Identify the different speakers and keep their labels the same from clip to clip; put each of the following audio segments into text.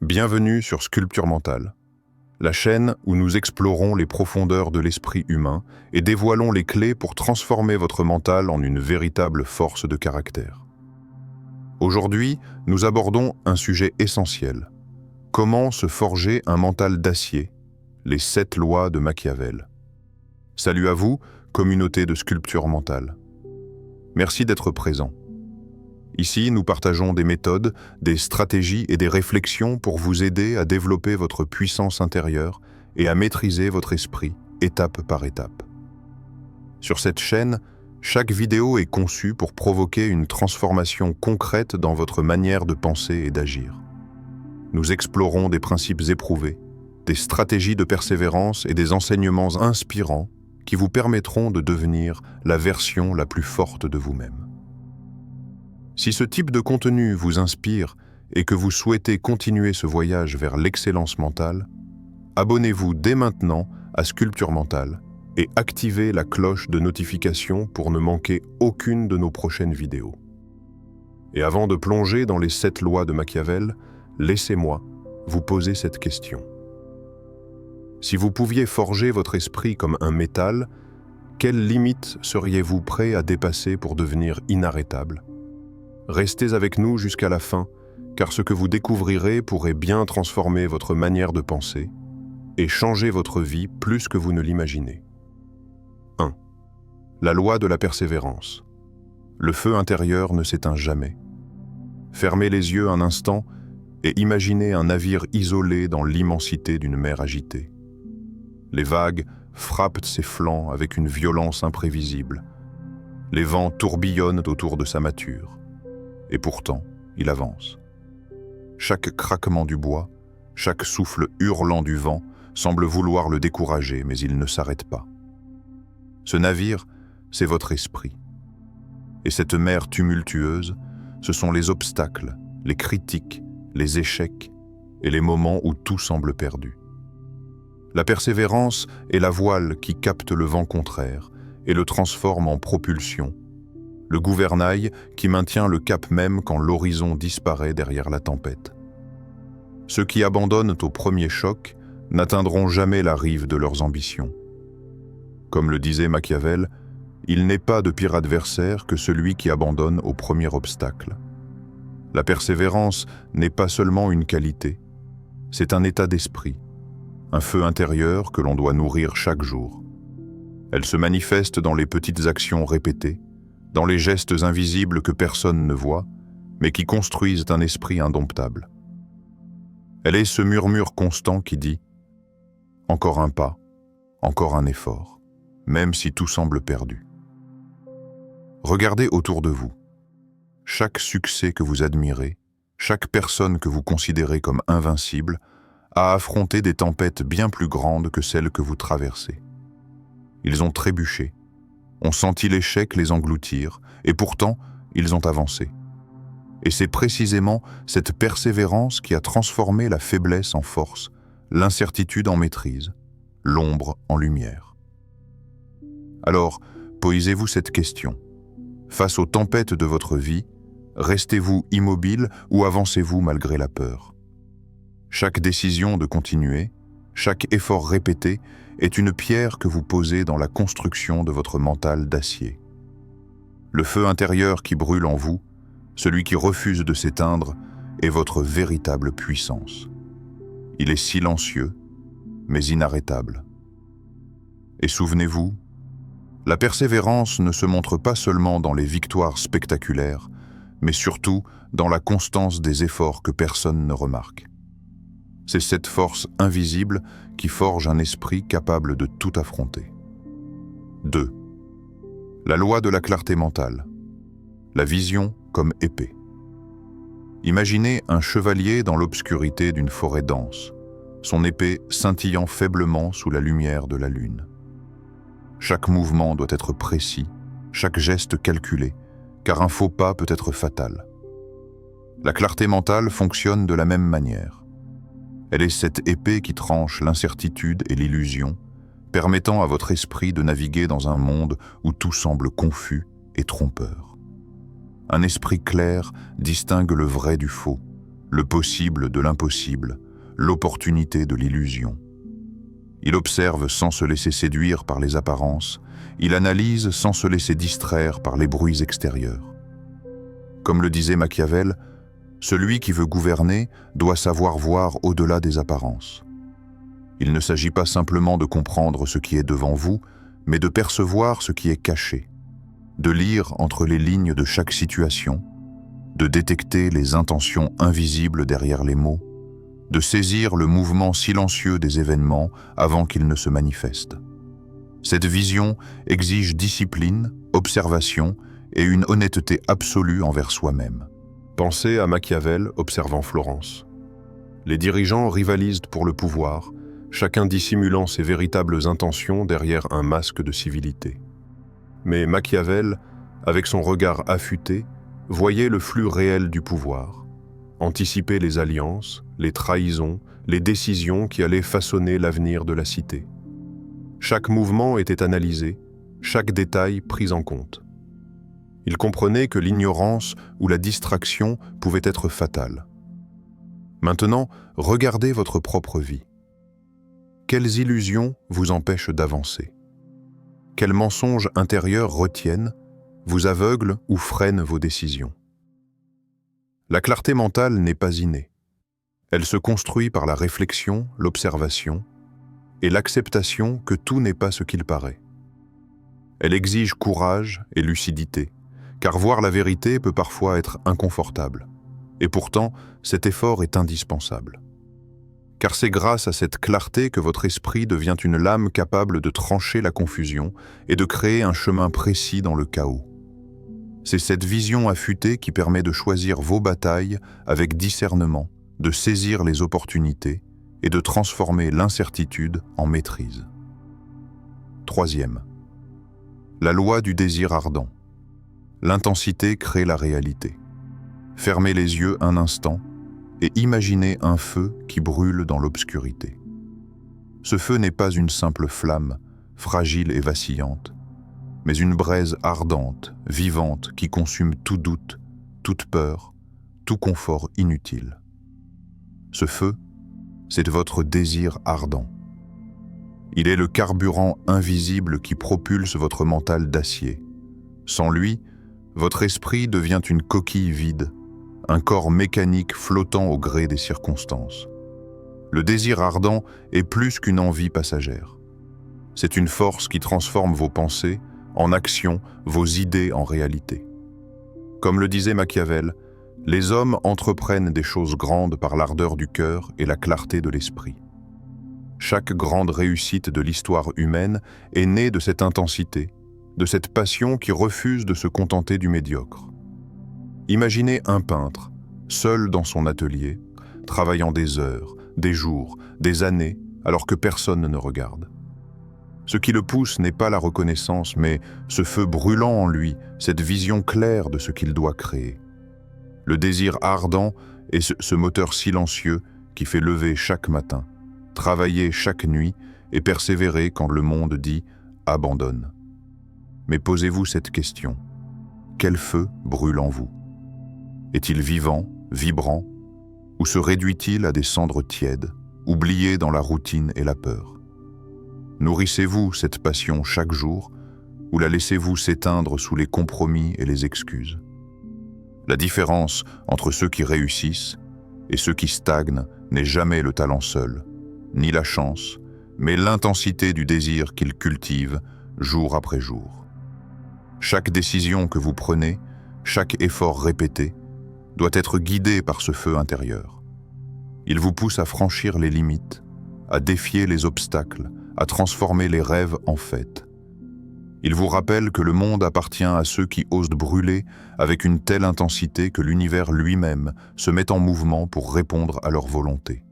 Speaker 1: Bienvenue sur Sculpture Mentale, la chaîne où nous explorons les profondeurs de l'esprit humain et dévoilons les clés pour transformer votre mental en une véritable force de caractère. Aujourd'hui, nous abordons un sujet essentiel. Comment se forger un mental d'acier? Les 7 lois de Machiavel. Salut à vous, communauté de Sculpture Mentale. Merci d'être présent. Ici, nous partageons des méthodes, des stratégies et des réflexions pour vous aider à développer votre puissance intérieure et à maîtriser votre esprit, étape par étape. Sur cette chaîne, chaque vidéo est conçue pour provoquer une transformation concrète dans votre manière de penser et d'agir. Nous explorons des principes éprouvés, des stratégies de persévérance et des enseignements inspirants qui vous permettront de devenir la version la plus forte de vous-même. Si ce type de contenu vous inspire et que vous souhaitez continuer ce voyage vers l'excellence mentale, abonnez-vous dès maintenant à Sculpture Mentale et activez la cloche de notification pour ne manquer aucune de nos prochaines vidéos. Et avant de plonger dans les 7 lois de Machiavel, laissez-moi vous poser cette question. Si vous pouviez forger votre esprit comme un métal, quelles limites seriez-vous prêt à dépasser pour devenir inarrêtable ? Restez avec nous jusqu'à la fin, car ce que vous découvrirez pourrait bien transformer votre manière de penser et changer votre vie plus que vous ne l'imaginez. 1. La loi de la persévérance. Le feu intérieur ne s'éteint jamais. Fermez les yeux un instant et imaginez un navire isolé dans l'immensité d'une mer agitée. Les vagues frappent ses flancs avec une violence imprévisible. Les vents tourbillonnent autour de sa mâture. Et pourtant, il avance. Chaque craquement du bois, chaque souffle hurlant du vent semble vouloir le décourager, mais il ne s'arrête pas. Ce navire, c'est votre esprit. Et cette mer tumultueuse, ce sont les obstacles, les critiques, les échecs et les moments où tout semble perdu. La persévérance est la voile qui capte le vent contraire et le transforme en propulsion, le gouvernail qui maintient le cap même quand l'horizon disparaît derrière la tempête. Ceux qui abandonnent au premier choc n'atteindront jamais la rive de leurs ambitions. Comme le disait Machiavel, il n'est pas de pire adversaire que celui qui abandonne au premier obstacle. La persévérance n'est pas seulement une qualité, c'est un état d'esprit, un feu intérieur que l'on doit nourrir chaque jour. Elle se manifeste dans les petites actions répétées, dans les gestes invisibles que personne ne voit, mais qui construisent un esprit indomptable. Elle est ce murmure constant qui dit « Encore un pas, encore un effort, même si tout semble perdu ». Regardez autour de vous. Chaque succès que vous admirez, chaque personne que vous considérez comme invincible, a affronté des tempêtes bien plus grandes que celles que vous traversez. Ils ont trébuché, ont senti l'échec les engloutir, et pourtant, ils ont avancé. Et c'est précisément cette persévérance qui a transformé la faiblesse en force, l'incertitude en maîtrise, l'ombre en lumière. Alors, posez-vous cette question. Face aux tempêtes de votre vie, restez-vous immobile ou avancez-vous malgré la peur? Chaque décision de continuer, chaque effort répété est une pierre que vous posez dans la construction de votre mental d'acier. Le feu intérieur qui brûle en vous, celui qui refuse de s'éteindre, est votre véritable puissance. Il est silencieux, mais inarrêtable. Et souvenez-vous, la persévérance ne se montre pas seulement dans les victoires spectaculaires, mais surtout dans la constance des efforts que personne ne remarque. C'est cette force invisible qui forge un esprit capable de tout affronter. 2. La loi de la clarté mentale. La vision comme épée. Imaginez un chevalier dans l'obscurité d'une forêt dense, son épée scintillant faiblement sous la lumière de la lune. Chaque mouvement doit être précis, chaque geste calculé, car un faux pas peut être fatal. La clarté mentale fonctionne de la même manière. Elle est cette épée qui tranche l'incertitude et l'illusion, permettant à votre esprit de naviguer dans un monde où tout semble confus et trompeur. Un esprit clair distingue le vrai du faux, le possible de l'impossible, l'opportunité de l'illusion. Il observe sans se laisser séduire par les apparences, il analyse sans se laisser distraire par les bruits extérieurs. Comme le disait Machiavel, celui qui veut gouverner doit savoir voir au-delà des apparences. Il ne s'agit pas simplement de comprendre ce qui est devant vous, mais de percevoir ce qui est caché, de lire entre les lignes de chaque situation, de détecter les intentions invisibles derrière les mots, de saisir le mouvement silencieux des événements avant qu'ils ne se manifestent. Cette vision exige discipline, observation et une honnêteté absolue envers soi-même. Pensez à Machiavel observant Florence. Les dirigeants rivalisent pour le pouvoir, chacun dissimulant ses véritables intentions derrière un masque de civilité. Mais Machiavel, avec son regard affûté, voyait le flux réel du pouvoir, anticiper les alliances, les trahisons, les décisions qui allaient façonner l'avenir de la cité. Chaque mouvement était analysé, chaque détail pris en compte. Il comprenait que l'ignorance ou la distraction pouvaient être fatales. Maintenant, regardez votre propre vie. Quelles illusions vous empêchent d'avancer? Quels mensonges intérieurs retiennent, vous aveuglent ou freinent vos décisions? La clarté mentale n'est pas innée. Elle se construit par la réflexion, l'observation et l'acceptation que tout n'est pas ce qu'il paraît. Elle exige courage et lucidité, car voir la vérité peut parfois être inconfortable. Et pourtant, cet effort est indispensable. Car c'est grâce à cette clarté que votre esprit devient une lame capable de trancher la confusion et de créer un chemin précis dans le chaos. C'est cette vision affûtée qui permet de choisir vos batailles avec discernement, de saisir les opportunités et de transformer l'incertitude en maîtrise. Troisième, la loi du désir ardent. L'intensité crée la réalité. Fermez les yeux un instant et imaginez un feu qui brûle dans l'obscurité. Ce feu n'est pas une simple flamme, fragile et vacillante, mais une braise ardente, vivante, qui consume tout doute, toute peur, tout confort inutile. Ce feu, c'est votre désir ardent. Il est le carburant invisible qui propulse votre mental d'acier. Sans lui, votre esprit devient une coquille vide, un corps mécanique flottant au gré des circonstances. Le désir ardent est plus qu'une envie passagère. C'est une force qui transforme vos pensées en action, vos idées en réalité. Comme le disait Machiavel, les hommes entreprennent des choses grandes par l'ardeur du cœur et la clarté de l'esprit. Chaque grande réussite de l'histoire humaine est née de cette intensité, de cette passion qui refuse de se contenter du médiocre. Imaginez un peintre, seul dans son atelier, travaillant des heures, des jours, des années, alors que personne ne regarde. Ce qui le pousse n'est pas la reconnaissance, mais ce feu brûlant en lui, cette vision claire de ce qu'il doit créer. Le désir ardent est ce moteur silencieux qui fait lever chaque matin, travailler chaque nuit et persévérer quand le monde dit « abandonne ». Mais posez-vous cette question. Quel feu brûle en vous? Est-il vivant, vibrant, ou se réduit-il à des cendres tièdes, oubliées dans la routine et la peur? Nourrissez-vous cette passion chaque jour, ou la laissez-vous s'éteindre sous les compromis et les excuses? La différence entre ceux qui réussissent et ceux qui stagnent n'est jamais le talent seul, ni la chance, mais l'intensité du désir qu'ils cultivent jour après jour. Chaque décision que vous prenez, chaque effort répété, doit être guidé par ce feu intérieur. Il vous pousse à franchir les limites, à défier les obstacles, à transformer les rêves en faits. Il vous rappelle que le monde appartient à ceux qui osent brûler avec une telle intensité que l'univers lui-même se met en mouvement pour répondre à leur volonté.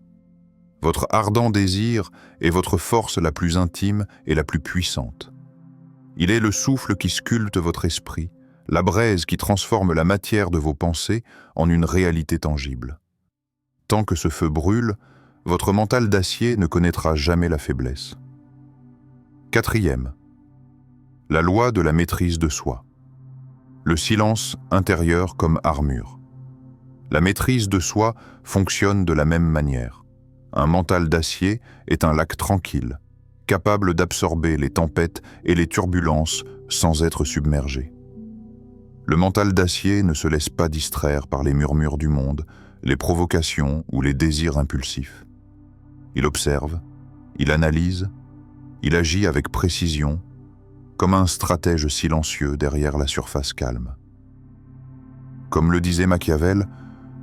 Speaker 1: Votre ardent désir est votre force la plus intime et la plus puissante. Il est le souffle qui sculpte votre esprit, la braise qui transforme la matière de vos pensées en une réalité tangible. Tant que ce feu brûle, votre mental d'acier ne connaîtra jamais la faiblesse. Quatrième, la loi de la maîtrise de soi. Le silence intérieur comme armure. La maîtrise de soi fonctionne de la même manière. Un mental d'acier est un lac tranquille, capable d'absorber les tempêtes et les turbulences sans être submergé. Le mental d'acier ne se laisse pas distraire par les murmures du monde, les provocations ou les désirs impulsifs. Il observe, il analyse, il agit avec précision, comme un stratège silencieux derrière la surface calme. Comme le disait Machiavel,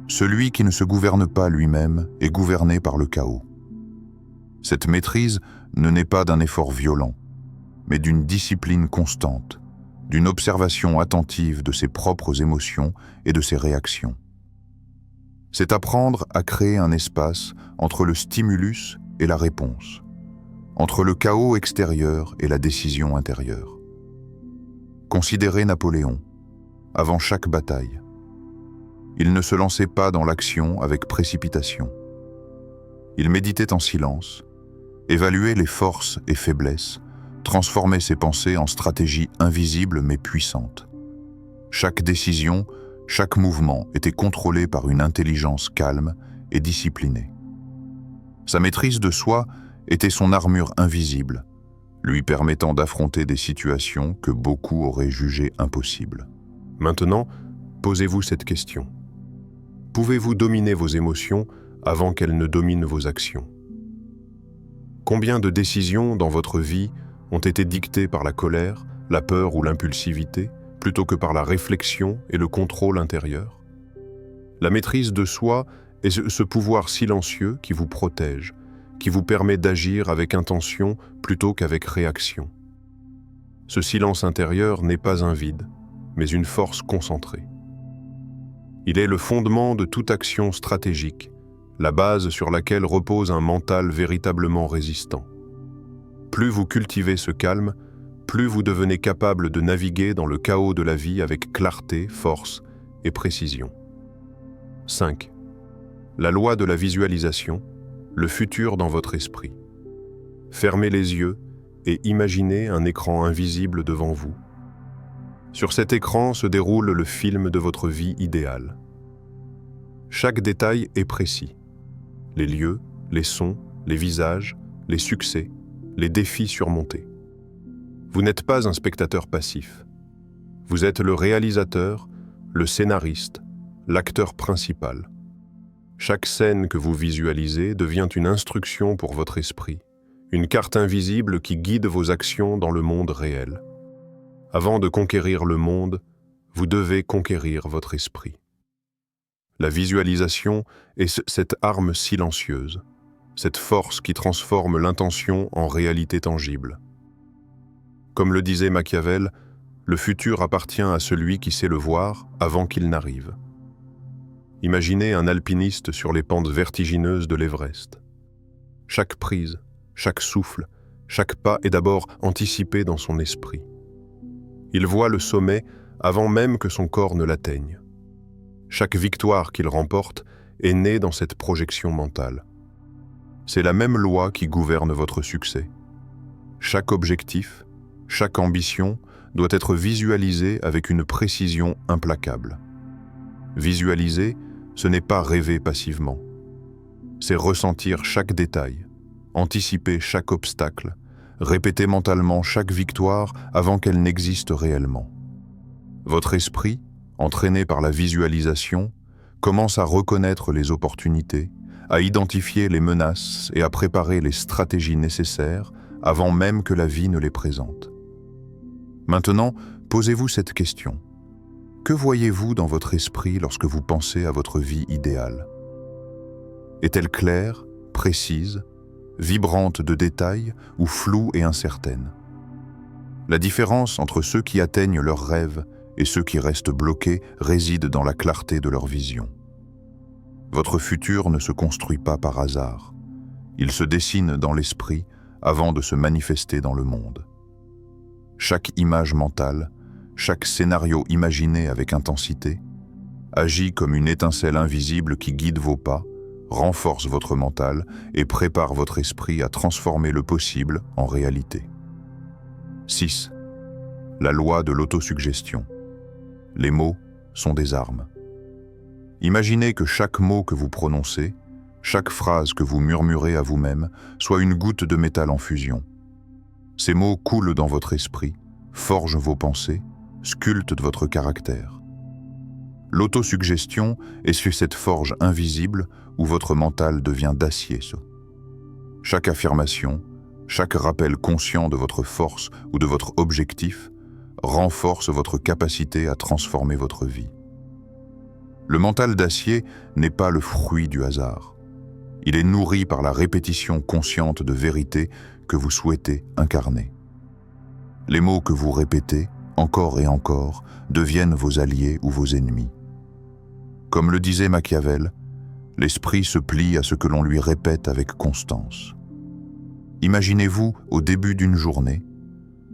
Speaker 1: celui qui ne se gouverne pas lui-même est gouverné par le chaos. Cette maîtrise ne naît pas d'un effort violent, mais d'une discipline constante, d'une observation attentive de ses propres émotions et de ses réactions. C'est apprendre à créer un espace entre le stimulus et la réponse, entre le chaos extérieur et la décision intérieure. Considérez Napoléon, avant chaque bataille. Il ne se lançait pas dans l'action avec précipitation. Il méditait en silence, évaluait les forces et faiblesses, transformait ses pensées en stratégies invisibles mais puissantes. Chaque décision, chaque mouvement était contrôlé par une intelligence calme et disciplinée. Sa maîtrise de soi était son armure invisible, lui permettant d'affronter des situations que beaucoup auraient jugées impossibles. Maintenant, posez-vous cette question. Pouvez-vous dominer vos émotions avant qu'elles ne dominent vos actions? Combien de décisions dans votre vie ont été dictées par la colère, la peur ou l'impulsivité, plutôt que par la réflexion et le contrôle intérieur? La maîtrise de soi est ce pouvoir silencieux qui vous protège, qui vous permet d'agir avec intention plutôt qu'avec réaction. Ce silence intérieur n'est pas un vide, mais une force concentrée. Il est le fondement de toute action stratégique, la base sur laquelle repose un mental véritablement résistant. Plus vous cultivez ce calme, plus vous devenez capable de naviguer dans le chaos de la vie avec clarté, force et précision. 5. La loi de la visualisation, le futur dans votre esprit. Fermez les yeux et imaginez un écran invisible devant vous. Sur cet écran se déroule le film de votre vie idéale. Chaque détail est précis. Les lieux, les sons, les visages, les succès, les défis surmontés. Vous n'êtes pas un spectateur passif. Vous êtes le réalisateur, le scénariste, l'acteur principal. Chaque scène que vous visualisez devient une instruction pour votre esprit, une carte invisible qui guide vos actions dans le monde réel. Avant de conquérir le monde, vous devez conquérir votre esprit. La visualisation est cette arme silencieuse, cette force qui transforme l'intention en réalité tangible. Comme le disait Machiavel, le futur appartient à celui qui sait le voir avant qu'il n'arrive. Imaginez un alpiniste sur les pentes vertigineuses de l'Everest. Chaque prise, chaque souffle, chaque pas est d'abord anticipé dans son esprit. Il voit le sommet avant même que son corps ne l'atteigne. Chaque victoire qu'il remporte est née dans cette projection mentale. C'est la même loi qui gouverne votre succès. Chaque objectif, chaque ambition doit être visualisé avec une précision implacable. Visualiser, ce n'est pas rêver passivement. C'est ressentir chaque détail, anticiper chaque obstacle, répéter mentalement chaque victoire avant qu'elle n'existe réellement. Votre esprit, entraîné par la visualisation, commence à reconnaître les opportunités, à identifier les menaces et à préparer les stratégies nécessaires avant même que la vie ne les présente. Maintenant, posez-vous cette question. Que voyez-vous dans votre esprit lorsque vous pensez à votre vie idéale? Est-elle claire, précise, vibrante de détails ou floue et incertaine? La différence entre ceux qui atteignent leurs rêves et ceux qui restent bloqués réside dans la clarté de leur vision. Votre futur ne se construit pas par hasard. Il se dessine dans l'esprit avant de se manifester dans le monde. Chaque image mentale, chaque scénario imaginé avec intensité, agit comme une étincelle invisible qui guide vos pas, renforce votre mental et prépare votre esprit à transformer le possible en réalité. 6. La loi de l'autosuggestion. Les mots sont des armes. Imaginez que chaque mot que vous prononcez, chaque phrase que vous murmurez à vous-même, soit une goutte de métal en fusion. Ces mots coulent dans votre esprit, forgent vos pensées, sculptent votre caractère. L'autosuggestion est sur cette forge invisible où votre mental devient d'acier. Chaque affirmation, chaque rappel conscient de votre force ou de votre objectif renforce votre capacité à transformer votre vie. Le mental d'acier n'est pas le fruit du hasard. Il est nourri par la répétition consciente de vérités que vous souhaitez incarner. Les mots que vous répétez, encore et encore, deviennent vos alliés ou vos ennemis. Comme le disait Machiavel, l'esprit se plie à ce que l'on lui répète avec constance. Imaginez-vous au début d'une journée,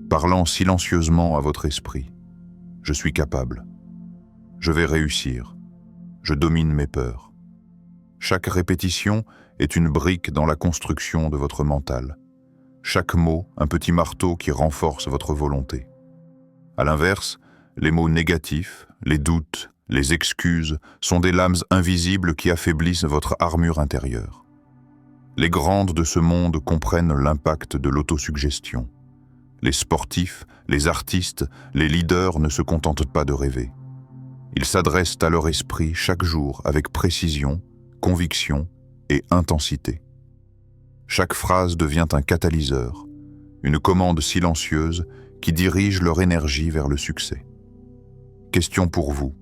Speaker 1: parlant silencieusement à votre esprit. Je suis capable. Je vais réussir. Je domine mes peurs. Chaque répétition est une brique dans la construction de votre mental. Chaque mot, un petit marteau qui renforce votre volonté. À l'inverse, les mots négatifs, les doutes, les excuses sont des lames invisibles qui affaiblissent votre armure intérieure. Les grandes de ce monde comprennent l'impact de l'autosuggestion. Les sportifs, les artistes, les leaders ne se contentent pas de rêver. Ils s'adressent à leur esprit chaque jour avec précision, conviction et intensité. Chaque phrase devient un catalyseur, une commande silencieuse qui dirige leur énergie vers le succès. Question pour vous.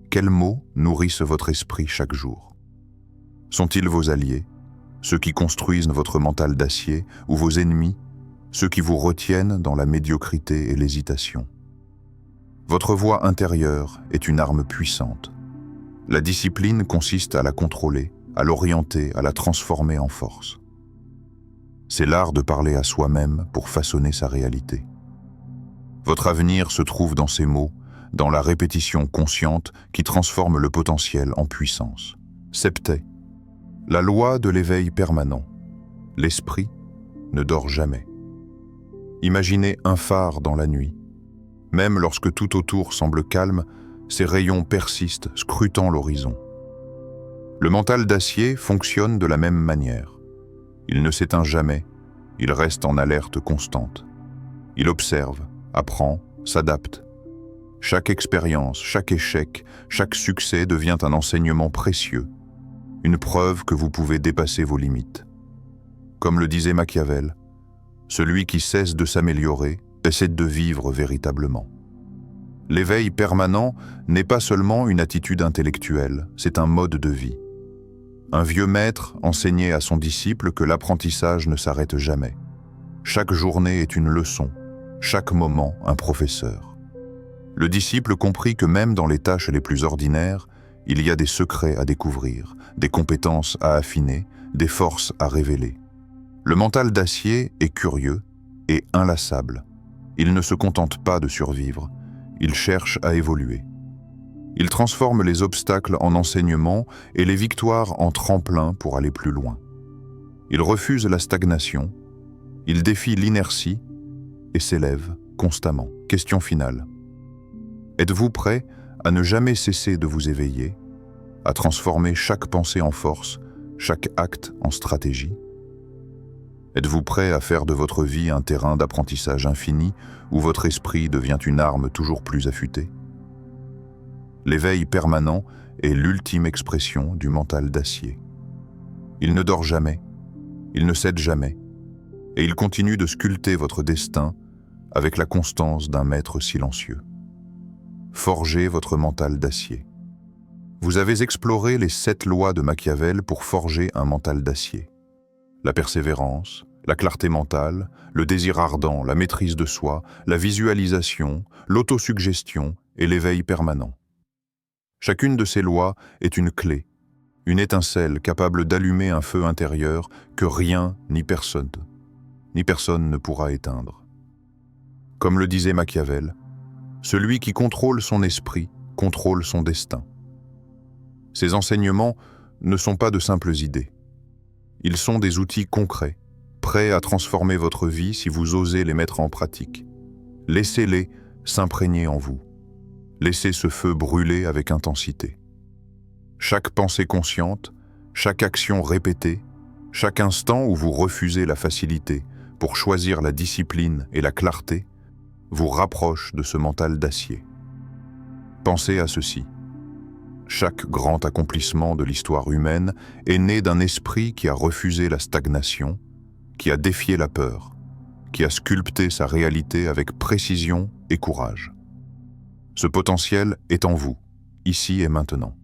Speaker 1: Quels mots nourrissent votre esprit chaque jour? Sont-ils vos alliés, ceux qui construisent votre mental d'acier, ou vos ennemis, ceux qui vous retiennent dans la médiocrité et l'hésitation? Votre voix intérieure est une arme puissante. La discipline consiste à la contrôler, à l'orienter, à la transformer en force. C'est l'art de parler à soi-même pour façonner sa réalité. Votre avenir se trouve dans ces mots, dans la répétition consciente qui transforme le potentiel en puissance. Septet, la loi de l'éveil permanent. L'esprit ne dort jamais. Imaginez un phare dans la nuit. Même lorsque tout autour semble calme, ses rayons persistent, scrutant l'horizon. Le mental d'acier fonctionne de la même manière. Il ne s'éteint jamais, il reste en alerte constante. Il observe, apprend, s'adapte. Chaque expérience, chaque échec, chaque succès devient un enseignement précieux, une preuve que vous pouvez dépasser vos limites. Comme le disait Machiavel, celui qui cesse de s'améliorer essaie de vivre véritablement. L'éveil permanent n'est pas seulement une attitude intellectuelle, c'est un mode de vie. Un vieux maître enseignait à son disciple que l'apprentissage ne s'arrête jamais. Chaque journée est une leçon, chaque moment un professeur. Le disciple comprit que même dans les tâches les plus ordinaires, il y a des secrets à découvrir, des compétences à affiner, des forces à révéler. Le mental d'acier est curieux et inlassable. Il ne se contente pas de survivre, il cherche à évoluer. Il transforme les obstacles en enseignements et les victoires en tremplins pour aller plus loin. Il refuse la stagnation, il défie l'inertie et s'élève constamment. Question finale. Êtes-vous prêt à ne jamais cesser de vous éveiller, à transformer chaque pensée en force, chaque acte en stratégie? Êtes-vous prêt à faire de votre vie un terrain d'apprentissage infini où votre esprit devient une arme toujours plus affûtée? L'éveil permanent est l'ultime expression du mental d'acier. Il ne dort jamais, il ne cède jamais, et il continue de sculpter votre destin avec la constance d'un maître silencieux. Forgez votre mental d'acier. Vous avez exploré les 7 lois de Machiavel pour forger un mental d'acier. La persévérance, la clarté mentale, le désir ardent, la maîtrise de soi, la visualisation, l'autosuggestion et l'éveil permanent. Chacune de ces lois est une clé, une étincelle capable d'allumer un feu intérieur que rien ni personne ne pourra éteindre. Comme le disait Machiavel, celui qui contrôle son esprit contrôle son destin. Ces enseignements ne sont pas de simples idées. Ils sont des outils concrets, prêts à transformer votre vie si vous osez les mettre en pratique. Laissez-les s'imprégner en vous. Laissez ce feu brûler avec intensité. Chaque pensée consciente, chaque action répétée, chaque instant où vous refusez la facilité pour choisir la discipline et la clarté, vous rapproche de ce mental d'acier. Pensez à ceci. Chaque grand accomplissement de l'histoire humaine est né d'un esprit qui a refusé la stagnation, qui a défié la peur, qui a sculpté sa réalité avec précision et courage. Ce potentiel est en vous, ici et maintenant.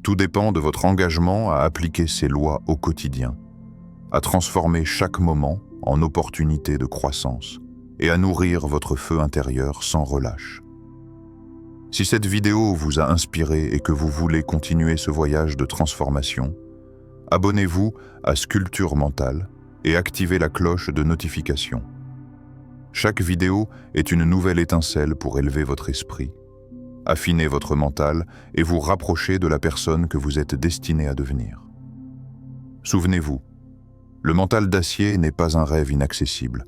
Speaker 1: Tout dépend de votre engagement à appliquer ces lois au quotidien, à transformer chaque moment en opportunité de croissance et à nourrir votre feu intérieur sans relâche. Si cette vidéo vous a inspiré et que vous voulez continuer ce voyage de transformation, abonnez-vous à Sculpture Mentale et activez la cloche de notification. Chaque vidéo est une nouvelle étincelle pour élever votre esprit, affiner votre mental et vous rapprocher de la personne que vous êtes destiné à devenir. Souvenez-vous, le mental d'acier n'est pas un rêve inaccessible.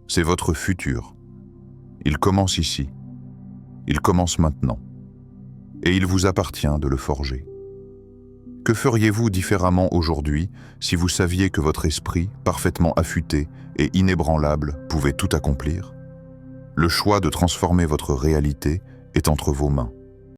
Speaker 1: C'est votre futur. Il commence ici. Il commence maintenant. Et il vous appartient de le forger. Que feriez-vous différemment aujourd'hui si vous saviez que votre esprit, parfaitement affûté et inébranlable, pouvait tout accomplir? Le choix de transformer votre réalité est entre vos mains.